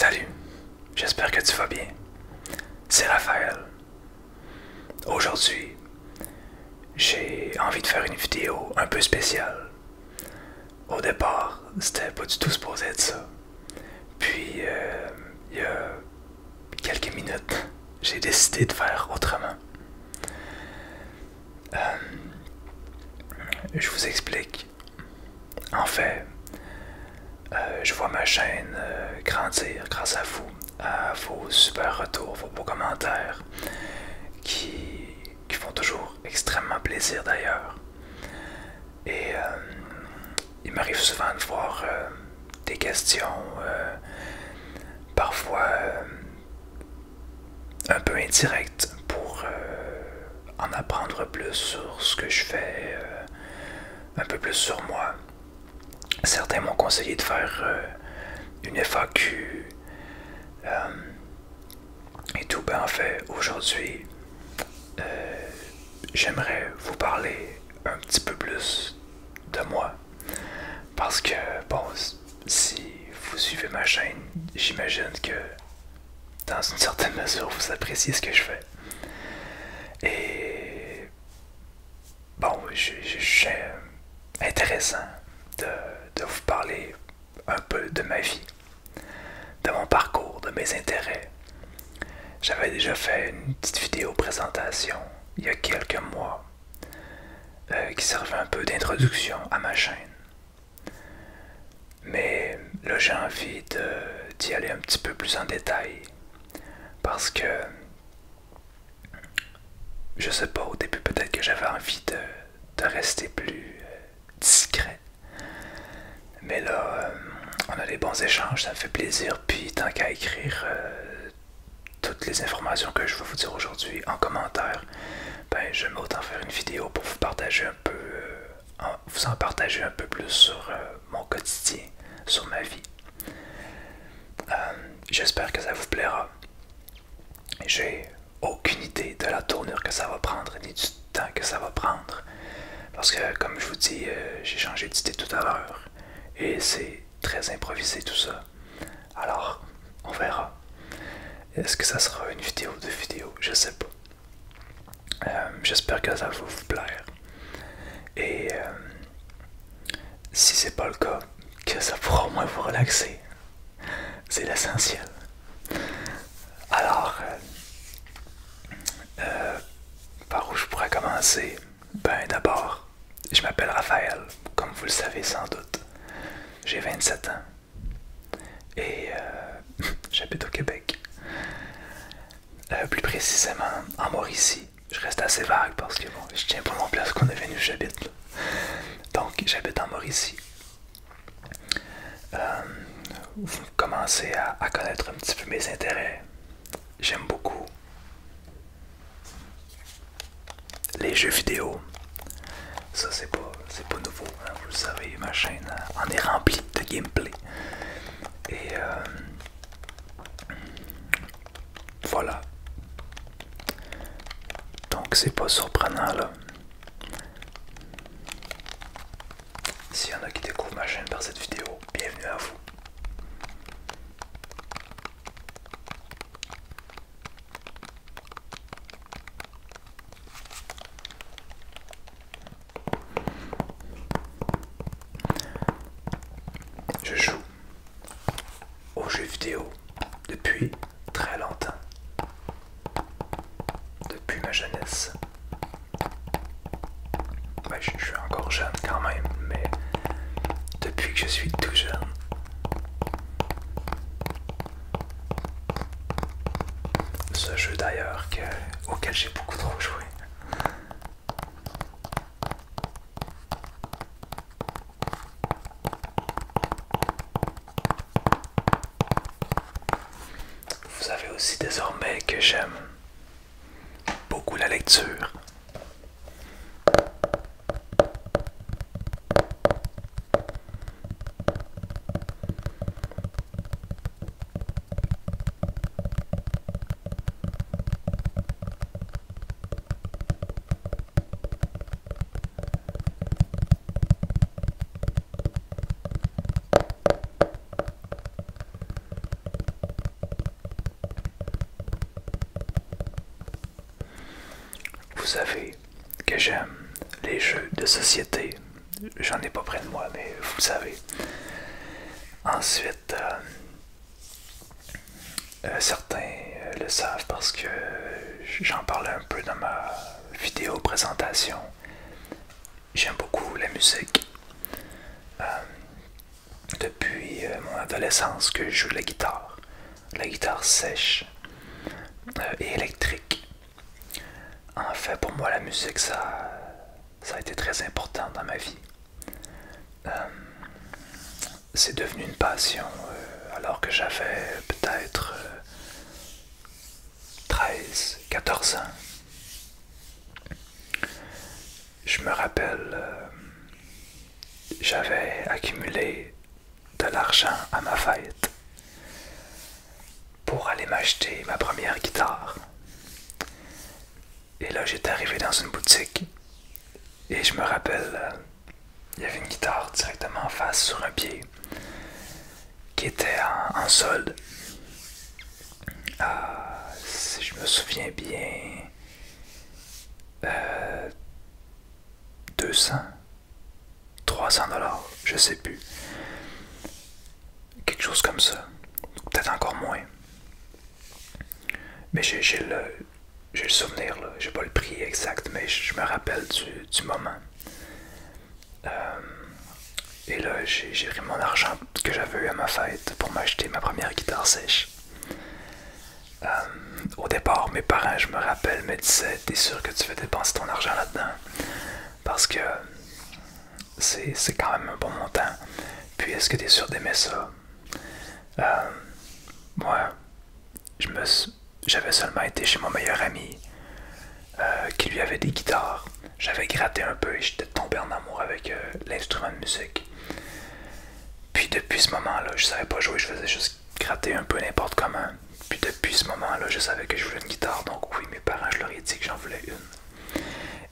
Salut, j'espère que tu vas bien. C'est Raphaël. Aujourd'hui, j'ai envie de faire une vidéo un peu spéciale. Au départ, c'était pas du tout supposé être ça. Puis, il y a quelques minutes, j'ai décidé de faire autrement. Je vous explique. En fait, je vois ma chaîne grandir grâce à vous, à vos super retours, vos beaux commentaires, qui font toujours extrêmement plaisir d'ailleurs. Et il m'arrive souvent de voir des questions, parfois un peu indirectes, pour en apprendre plus sur ce que je fais, un peu plus sur moi. Certains m'ont conseillé de faire une FAQ et tout. Ben en fait, aujourd'hui, j'aimerais vous parler un petit peu plus de moi. Parce que, bon, si vous suivez ma chaîne, j'imagine que dans une certaine mesure, vous appréciez ce que je fais. Et bon, c'est intéressant de vous parler un peu de ma vie, de mon parcours, de mes intérêts. J'avais déjà fait une petite vidéo présentation il y a quelques mois qui servait un peu d'introduction à ma chaîne. Mais là, j'ai envie d'y aller un petit peu plus en détail parce que je sais pas, au début peut-être que j'avais envie de rester plus discret. Mais là, on a des bons échanges, ça me fait plaisir. Puis tant qu'à écrire toutes les informations que je vais vous dire aujourd'hui en commentaire, ben je vais autant faire une vidéo pour vous partager un peu, vous en partager un peu plus sur mon quotidien, sur ma vie. J'espère que ça vous plaira. J'ai aucune idée de la tournure que ça va prendre, ni du temps que ça va prendre. Parce que, comme je vous dis, j'ai changé d'idée tout à l'heure. Et c'est très improvisé tout ça. Alors, on verra. Est-ce que ça sera une vidéo de vidéo? Je sais pas. J'espère que ça va vous plaire. Et si c'est pas le cas, que ça pourra au moins vous relaxer. C'est l'essentiel. Alors, par où je pourrais commencer? Ben d'abord, je m'appelle Raphaël, comme vous le savez sans doute. J'ai 27 ans et j'habite au Québec. Plus précisément en Mauricie. Je reste assez vague parce que bon, je tiens pas mon place qu'on est venu où j'habite. Donc j'habite en Mauricie. Vous commencez à connaître un petit peu mes intérêts. J'aime beaucoup les jeux vidéo. Ça c'est pas nouveau, hein, vous le savez, ma chaîne en est remplie de gameplay. Et voilà. Donc c'est pas surprenant là. S'il y en a qui découvrent ma chaîne par cette vidéo, bienvenue à vous. Je joue aux jeux vidéo depuis très longtemps. Depuis ma jeunesse. Ben, je suis encore jeune quand même, mais depuis que je suis tout jeune. Ce jeu d'ailleurs auquel j'ai beaucoup trop joué. Vous savez aussi désormais que j'aime beaucoup la lecture. vous savez que j'aime les jeux de société. J'en ai pas près de moi, mais vous le savez. Ensuite, certains le savent parce que j'en parlais un peu dans ma vidéo présentation. J'aime beaucoup la musique. Depuis mon adolescence que je joue de la guitare sèche et électrique. En fait, pour moi, la musique, ça a été très important dans ma vie. C'est devenu une passion alors que j'avais peut-être 13, 14 ans. Je me rappelle, j'avais accumulé de l'argent à ma fête pour aller m'acheter ma première guitare. Et là, j'étais arrivé dans une boutique et je me rappelle, il y avait une guitare directement en face sur un pied qui était en solde. Si je me souviens bien, 200, 300 $, je sais plus. Quelque chose comme ça. Peut-être encore moins. Mais j'ai le souvenir, là. J'ai pas le prix exact, mais je me rappelle du moment. Et là, j'ai pris mon argent que j'avais eu à ma fête pour m'acheter ma première guitare sèche. Au départ, mes parents, je me rappelle, me disaient: t'es sûr que tu veux dépenser ton argent là-dedans? Parce que c'est quand même un bon montant. Puis est-ce que t'es sûr d'aimer ça? Moi, j'avais seulement été chez mon meilleur ami qui lui avait des guitares. J'avais gratté un peu et j'étais tombé en amour avec l'instrument de musique. Puis depuis ce moment-là, je savais pas jouer, je faisais juste gratter un peu n'importe comment. Puis depuis ce moment-là, je savais que je voulais une guitare, donc oui, mes parents, je leur ai dit que j'en voulais une.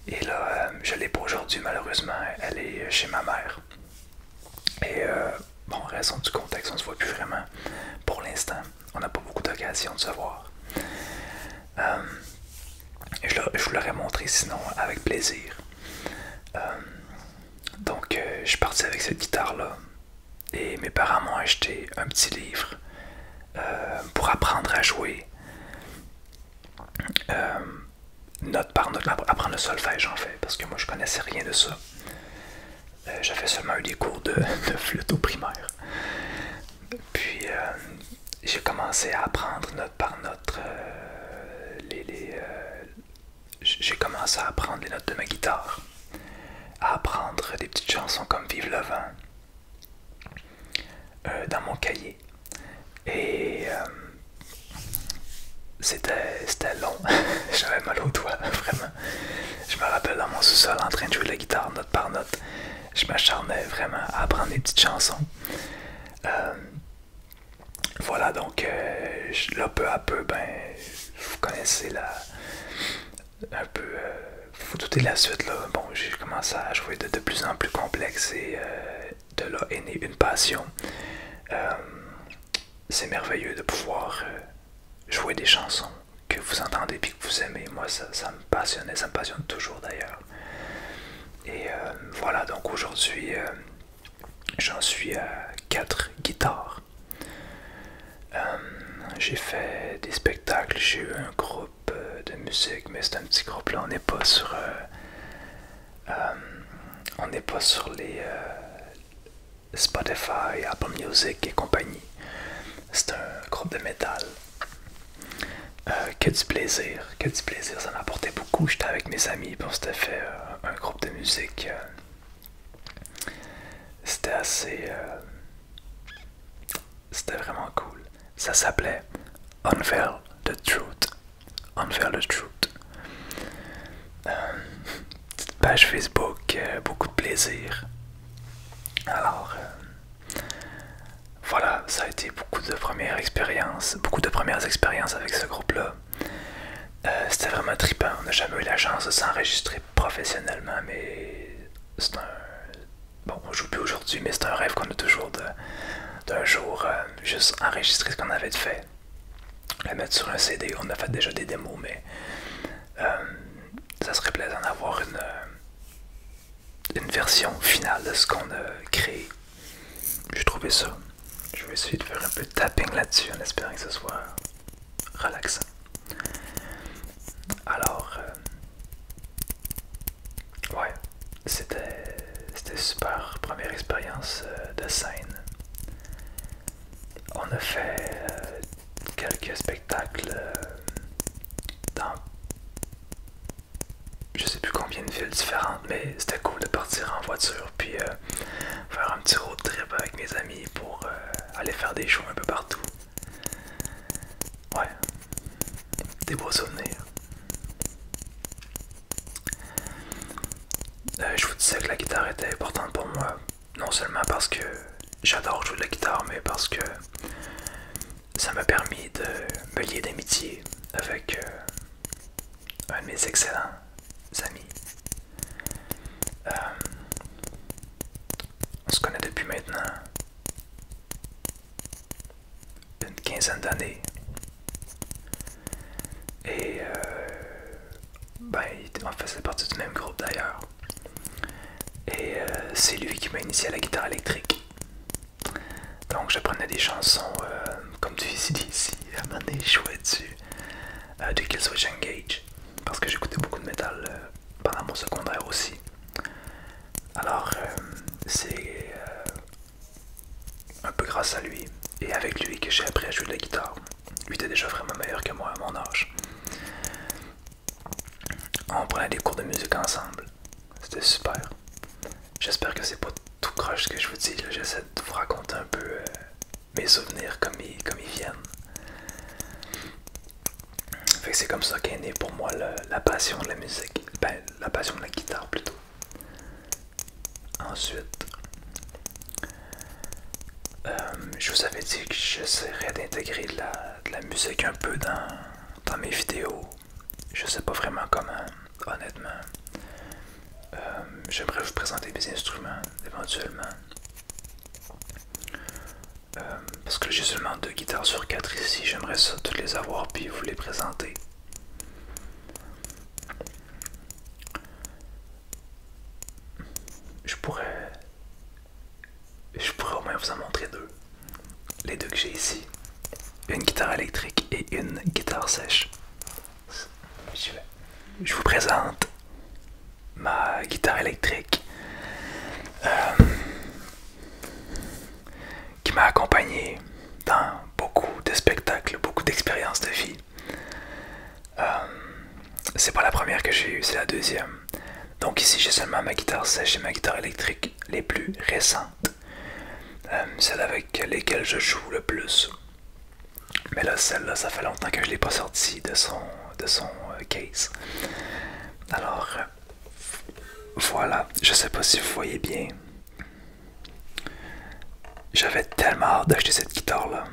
Et là, je l'ai pas aujourd'hui, malheureusement, elle est chez ma mère. Et bon, en raison du contexte, on se voit plus vraiment pour l'instant. On n'a pas beaucoup d'occasion de se voir. Je vous l'aurais montré sinon avec plaisir. Donc, je suis parti avec cette guitare-là. Et mes parents m'ont acheté un petit livre pour apprendre à jouer. Note par note, apprendre le solfège en fait, parce que moi je connaissais rien de ça. J'avais seulement eu des cours de flûte au primaire. Puis j'ai commencé à apprendre note par note j'ai commencé à apprendre les notes de ma guitare, à apprendre des petites chansons comme Vive le vent dans mon cahier. Et c'était long. J'avais mal aux doigts, vraiment. Je me rappelle dans mon sous-sol en train de jouer de la guitare note par note. Je m'acharnais vraiment à apprendre des petites chansons. Voilà, donc là, peu à peu, ben, vous connaissez un peu, vous doutez de la suite, là. Bon, j'ai commencé à jouer de plus en plus complexe et de là est née une passion. C'est merveilleux de pouvoir jouer des chansons que vous entendez et que vous aimez. Moi, ça me passionnait, ça me passionne toujours d'ailleurs. Et voilà, donc aujourd'hui, j'en suis à 4 guitares. J'ai fait des spectacles, j'ai eu un groupe de musique, mais c'est un petit groupe là, on n'est pas sur les Spotify, Apple Music et compagnie. C'est un groupe de métal. Que du plaisir, ça m'a apporté beaucoup. J'étais avec mes amis, puis on s'était fait un groupe de musique. C'était assez... c'était vraiment cool. Ça s'appelait Unveil the Truth. Unveil the Truth. Petite page Facebook, beaucoup de plaisir. Alors, voilà, ça a été beaucoup de premières expériences avec ce groupe-là. C'était vraiment trippant. On n'a jamais eu la chance de s'enregistrer professionnellement, mais c'est un... Bon, on joue plus aujourd'hui, mais c'est un rêve qu'on a toujours d'un jour juste enregistrer ce qu'on avait fait. Le mettre sur un CD. On a fait déjà des démos, mais ça serait plaisant d'avoir une version finale de ce qu'on a créé. J'ai trouvé ça. Je vais essayer de faire un peu de tapping là-dessus en espérant que ce soit relaxant. Alors, ouais, c'était super première expérience de scène. On a fait quelques spectacles dans je sais plus combien de villes différentes, mais c'était cool de partir en voiture puis faire un petit road trip avec mes amis pour aller faire des shows un peu partout. Ouais, des beaux souvenirs. Je vous disais que la guitare était importante pour moi, non seulement parce que j'adore jouer de la guitare, mais parce que ça m'a permis de me lier d'amitié avec un de mes excellents amis. On se connaît depuis maintenant une quinzaine d'années. Et ben, on faisait partie du même groupe d'ailleurs. Et c'est lui qui m'a initié à la guitare électrique. Donc j'apprenais des chansons comme du AC/DC. À un moment donné, je jouais du Killswitch Engage. Parce que j'écoutais beaucoup de métal pendant mon secondaire aussi. Alors c'est un peu grâce à lui et avec lui que j'ai appris à jouer de la guitare. Lui était déjà vraiment meilleur que moi à mon âge. On prenait des cours de musique ensemble. C'était super. J'espère que c'est pas tout croche ce que je vous dis. J'essaie de vous raconter un peu mes souvenirs comme ils viennent. Fait que c'est comme ça qu'est née pour moi la passion de la musique. Ben, la passion de la guitare plutôt. Ensuite, je vous avais dit que j'essaierais d'intégrer de la musique un peu dans mes vidéos. Je sais pas vraiment comment, honnêtement. J'aimerais vous présenter mes instruments éventuellement. Parce que j'ai seulement 2 guitares sur 4 ici, j'aimerais ça toutes les avoir puis vous les présenter. Je pourrais au moins vous en montrer 2. Les 2 que j'ai ici. Une guitare électrique et une guitare sèche. Je vous présente ma guitare électrique qui m'a accompagné dans beaucoup de spectacles, beaucoup d'expériences de vie. C'est pas la première que j'ai eue, c'est la deuxième. Donc ici j'ai seulement ma guitare sèche et ma guitare électrique les plus récentes. Celles avec lesquelles je joue le plus. Mais là, celle-là, ça fait longtemps que je l'ai pas sortie de son case. Alors, voilà, je sais pas si vous voyez bien. J'avais tellement hâte d'acheter cette guitare-là.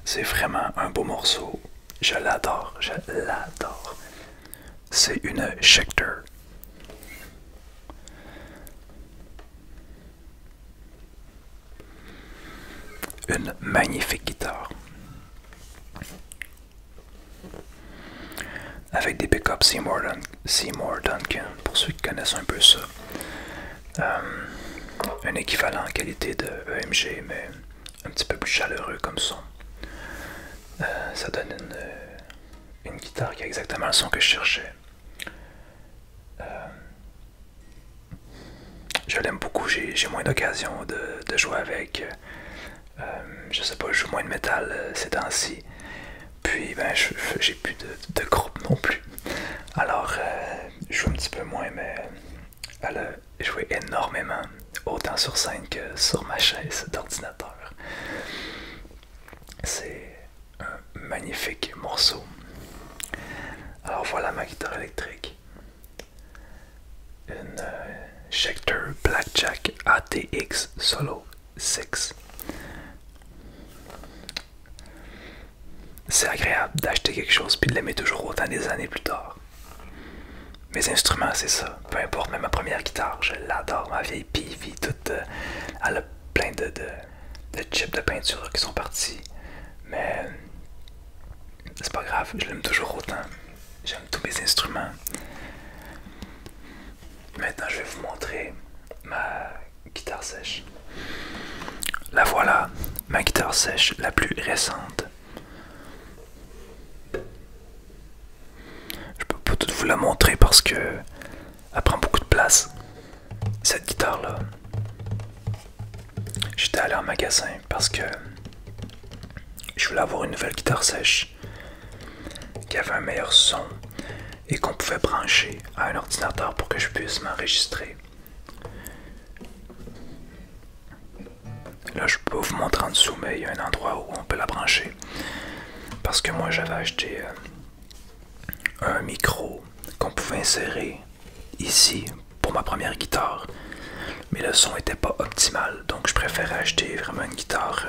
C'est vraiment un beau morceau. Je l'adore, je l'adore. C'est une Schecter. Une magnifique guitare. Avec des pickups Seymour Duncan, pour ceux qui connaissent un peu ça. Un équivalent en qualité de EMG, mais un petit peu plus chaleureux comme son. Ça donne une guitare qui a exactement le son que je cherchais. Je l'aime beaucoup, j'ai moins d'occasion de jouer avec. Je sais pas, je joue moins de métal ces temps-ci. Puis ben j'ai plus de groupe non plus. Alors je joue un petit peu moins, mais elle a joué énormément, autant sur scène que sur ma chaise d'ordinateur. C'est un magnifique morceau. Alors voilà ma guitare électrique. Une Schecter Blackjack ATX Solo 6. C'est agréable d'acheter quelque chose puis de l'aimer toujours autant des années plus tard. Mes instruments, c'est ça. Peu importe, même ma première guitare, je l'adore. Ma vieille Peavey, toute, elle a plein de chips de peinture qui sont partis. Mais c'est pas grave, je l'aime toujours autant. J'aime tous mes instruments. Maintenant, je vais vous montrer ma guitare sèche. La voilà, ma guitare sèche la plus récente. Je peux pas tout vous la montrer parce que elle prend beaucoup de place. Cette guitare là, j'étais allé en magasin parce que je voulais avoir une nouvelle guitare sèche qui avait un meilleur son et qu'on pouvait brancher à un ordinateur pour que je puisse m'enregistrer. Là, je peux vous montrer en dessous, mais il y a un endroit où on peut la brancher. Parce que moi, j'avais acheté un micro qu'on pouvait insérer ici pour ma première guitare. Mais le son était pas optimal, donc je préférais acheter vraiment une guitare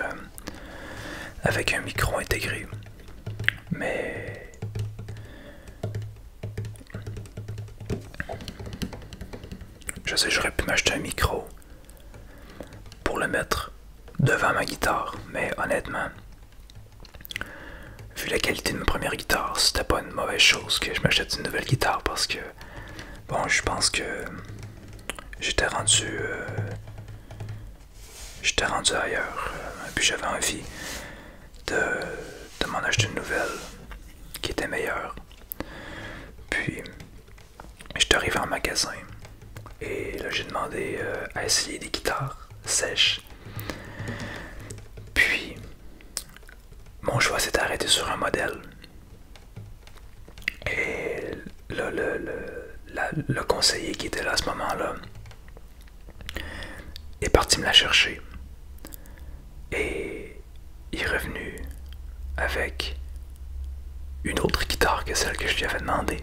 avec un micro intégré. Mais je sais, j'aurais pu m'acheter un micro pour le mettre devant ma guitare, mais honnêtement, vu la qualité de ma première guitare, c'était pas une mauvaise chose que je m'achète une nouvelle guitare parce que, bon, je pense que j'étais rendu ailleurs, puis j'avais envie de m'en acheter une nouvelle qui était meilleure. Puis, j'étais arrivé en magasin et là j'ai demandé à essayer des guitares sèches. Puis, mon choix s'est arrêté sur un modèle. Et là, le conseiller qui était là à ce moment-là est parti me la chercher. Et il est revenu avec une autre guitare que celle que je lui avais demandé.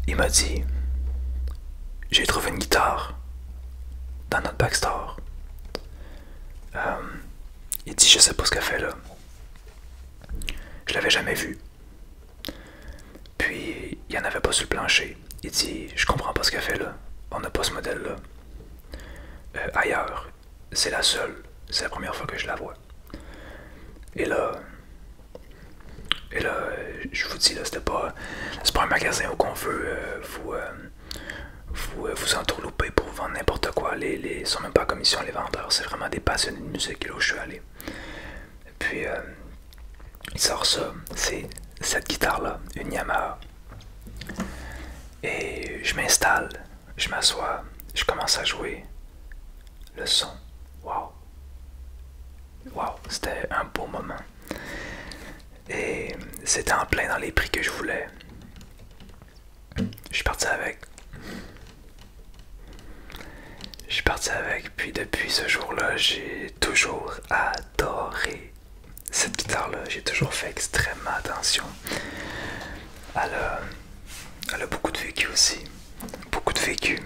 Il m'a dit, j'ai trouvé une guitare dans notre backstore. Il dit, je sais pas ce qu'elle fait là. Je l'avais jamais vue. Puis, il n'y en avait pas sur le plancher. Il dit, je comprends pas ce qu'elle fait là. On n'a pas ce modèle là. Ailleurs, c'est la seule. C'est la première fois que je la vois. Et là, je vous dis, là, c'est pas un magasin où on veut vous entourlouper pour vendre n'importe quoi. Ils sont même pas en commission, les vendeurs. C'est vraiment des passionnés de musique là où je suis allé. Puis, il sort ça. C'est cette guitare-là, une Yamaha. Et je m'installe, je m'assois, je commence à jouer. Le son, waouh. Waouh, c'était un beau moment. Et c'était en plein dans les prix que je voulais. Je suis parti avec. Puis depuis ce jour-là, j'ai toujours adoré cette guitare-là. J'ai toujours fait extrêmement attention. Elle a beaucoup de vécu aussi. Beaucoup de vécu.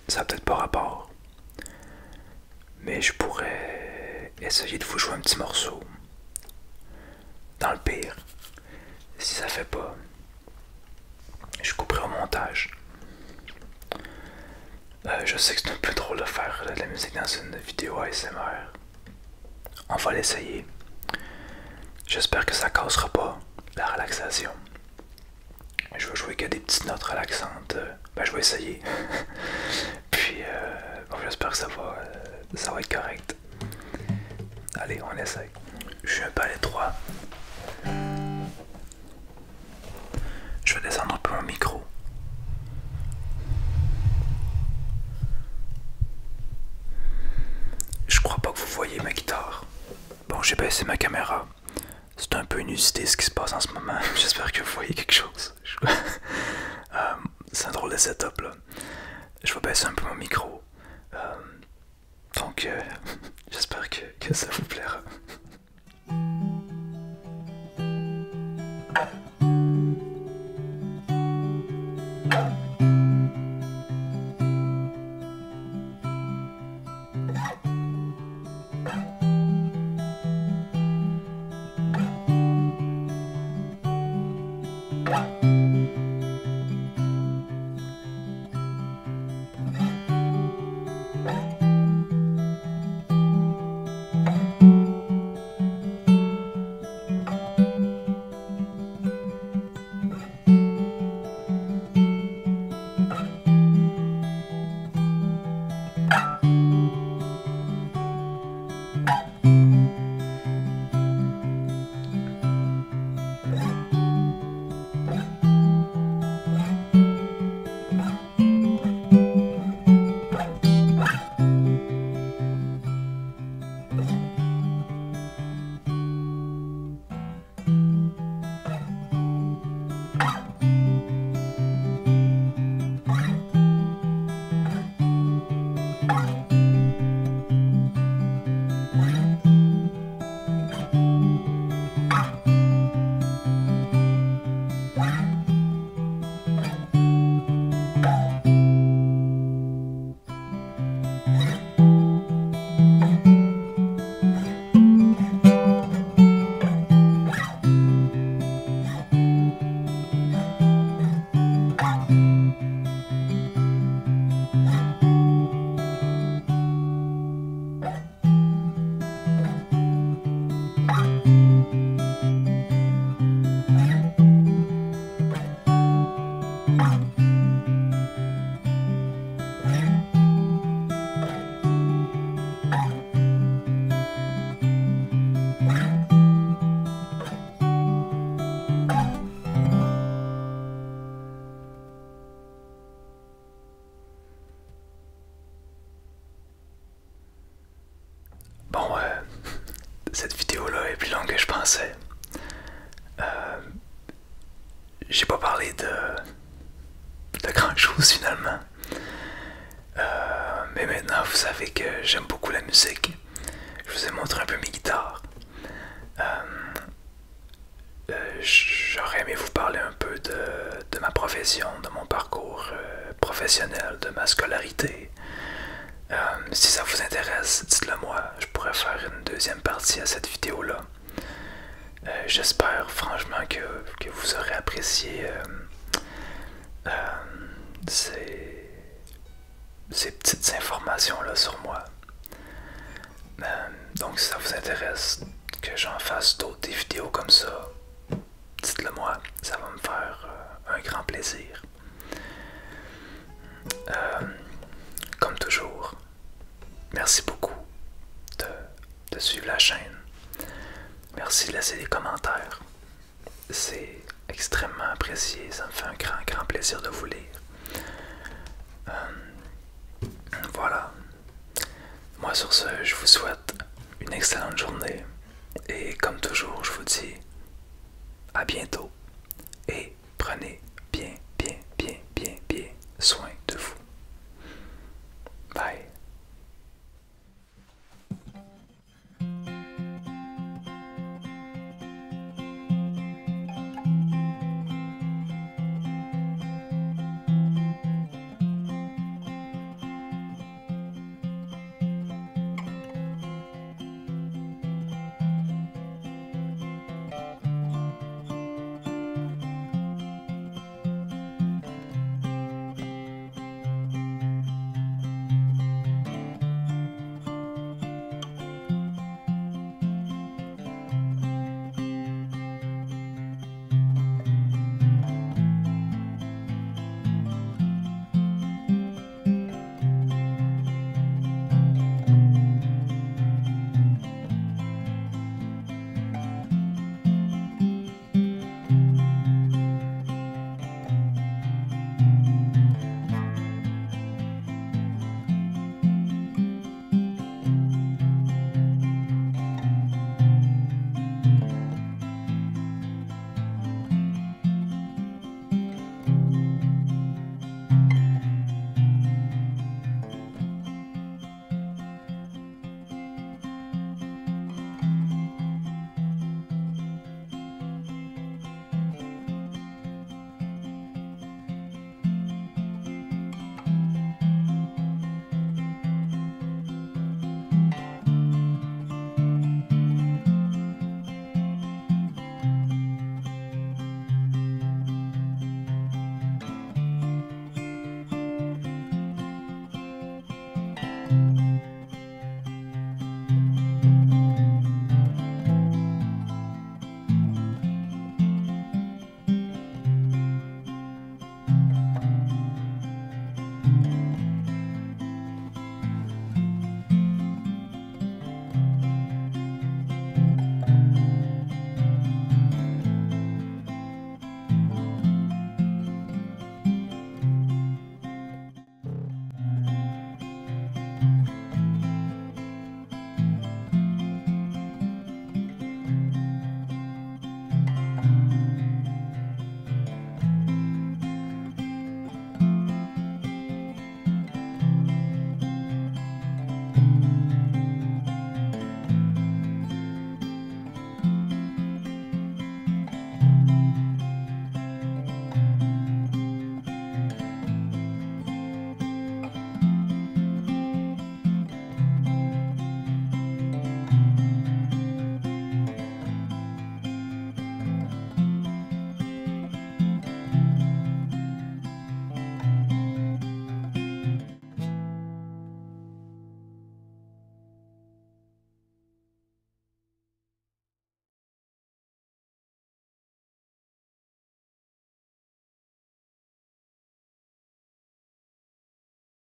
Ça n'a peut-être pas rapport, mais je pourrais essayer de vous jouer un petit morceau. Dans le pire, si ça fait pas, je couperai au montage. Je sais que c'est un peu drôle de faire de la musique dans une vidéo ASMR. On va l'essayer. J'espère que ça cassera pas la relaxation. Je vais jouer que des petites notes relaxantes. Ben, je vais essayer. Puis, bon, j'espère que ça va être correct. Allez, on essaye. Je suis un peu à l'étroit. Je vais descendre un peu mon micro. Je crois pas que vous voyez ma guitare. Bon, j'ai baissé ma caméra. C'est un peu inusité ce qui se passe en ce moment. J'espère que vous voyez quelque chose. C'est un drôle de setup là. Je vais baisser un peu mon micro. Donc, j'espère que ça vous plaira. Bon, cette vidéo-là est plus longue que je pensais. J'ai pas parlé de grand chose finalement. Mais maintenant, vous savez que j'aime beaucoup la musique. Je vous ai montré un peu mes guitares. J'aurais aimé vous parler un peu de ma profession, de mon parcours professionnel, de ma scolarité. Si ça vous intéresse, dites-le moi. Je pourrais faire une deuxième partie à cette vidéo-là. J'espère franchement que vous aurez apprécié ces petites informations-là sur moi. Donc si ça vous intéresse que j'en fasse d'autres des vidéos comme ça, dites-le moi, ça va me faire un grand plaisir. Comme toujours, merci beaucoup de suivre la chaîne. Merci de laisser des commentaires. C'est extrêmement apprécié, ça me fait un grand plaisir de vous lire. Voilà. Moi sur ce, je vous souhaite une excellente journée. Et comme toujours, je vous dis à bientôt. Et prenez